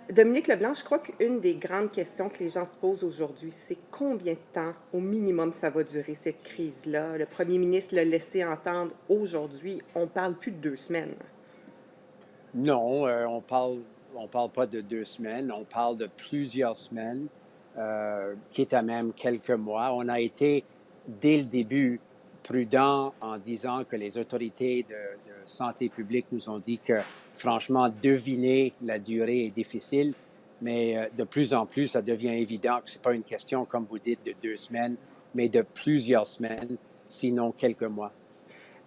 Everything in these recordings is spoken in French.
Dominique Leblanc, je crois qu'une des grandes questions que les gens se posent aujourd'hui, c'est combien de temps au minimum ça va durer cette crise-là? Le premier ministre l'a laissé entendre aujourd'hui. On parle plus de 2 semaines. Non, on parle pas de 2 semaines, on parle de plusieurs semaines, quitte à même quelques mois. On a été, dès le début, prudent en disant que les autorités de santé publique nous ont dit que, franchement, deviner la durée est difficile, mais de plus en plus, ça devient évident que ce n'est pas une question, comme vous dites, de 2 semaines, mais de plusieurs semaines, sinon quelques mois.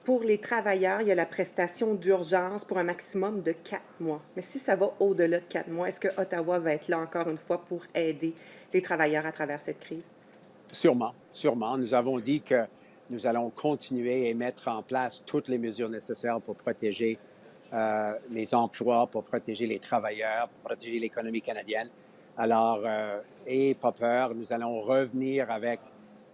Pour les travailleurs, il y a la prestation d'urgence pour un maximum de 4 mois. Mais si ça va au-delà de 4 mois, est-ce que Ottawa va être là encore une fois pour aider les travailleurs à travers cette crise? Sûrement, sûrement. Nous avons dit que nous allons continuer et mettre en place toutes les mesures nécessaires pour protéger les emplois, pour protéger les travailleurs, pour protéger l'économie canadienne. Alors, et pas peur, nous allons revenir avec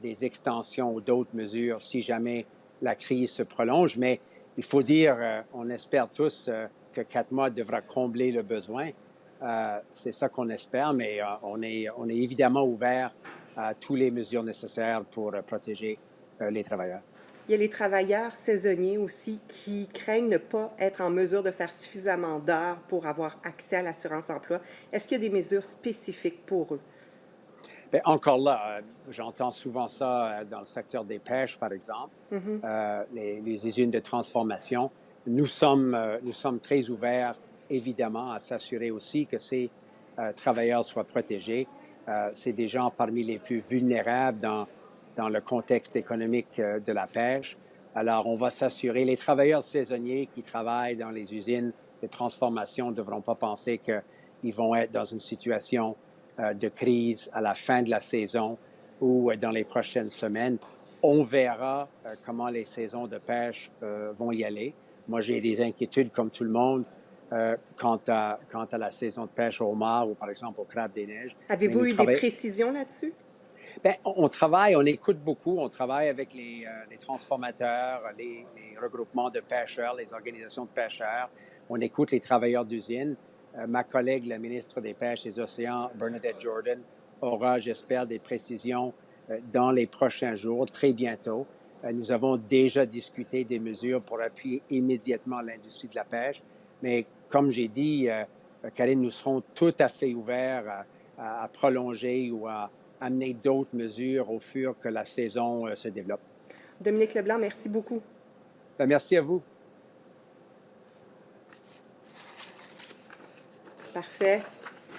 des extensions ou d'autres mesures si jamais la crise se prolonge. Mais il faut dire, on espère tous que 4 mois devra combler le besoin. C'est ça qu'on espère, mais on est évidemment ouvert à toutes les mesures nécessaires pour protéger les travailleurs. Il y a les travailleurs saisonniers aussi qui craignent ne pas être en mesure de faire suffisamment d'heures pour avoir accès à l'assurance emploi. Est-ce qu'il y a des mesures spécifiques pour eux? Bien, encore là, j'entends souvent ça dans le secteur des pêches, par exemple, les usines de transformation. Nous sommes très ouverts, évidemment, à s'assurer aussi que ces travailleurs soient protégés. C'est des gens parmi les plus vulnérables dans le contexte économique de la pêche. Alors, on va s'assurer. Les travailleurs saisonniers qui travaillent dans les usines de transformation ne devront pas penser qu'ils vont être dans une situation de crise à la fin de la saison ou dans les prochaines semaines. On verra comment les saisons de pêche vont y aller. Moi, j'ai des inquiétudes, comme tout le monde, quant à la saison de pêche au homard ou, par exemple, au crabe des neiges. Mais Avez-vous nous eu des travaillons. précisions là-dessus? Bien, on travaille, on écoute beaucoup, on travaille avec les transformateurs, les regroupements de pêcheurs, les organisations de pêcheurs, on écoute les travailleurs d'usine. Ma collègue, la ministre des Pêches et des Océans, Bernadette Jordan, aura, j'espère, des précisions dans les prochains jours, très bientôt. Nous avons déjà discuté des mesures pour appuyer immédiatement l'industrie de la pêche, mais comme j'ai dit, Karine, nous serons tout à fait ouverts à prolonger ou à amener d'autres mesures au fur que la saison se développe. Dominique Leblanc, merci beaucoup. Bien, merci à vous. Parfait.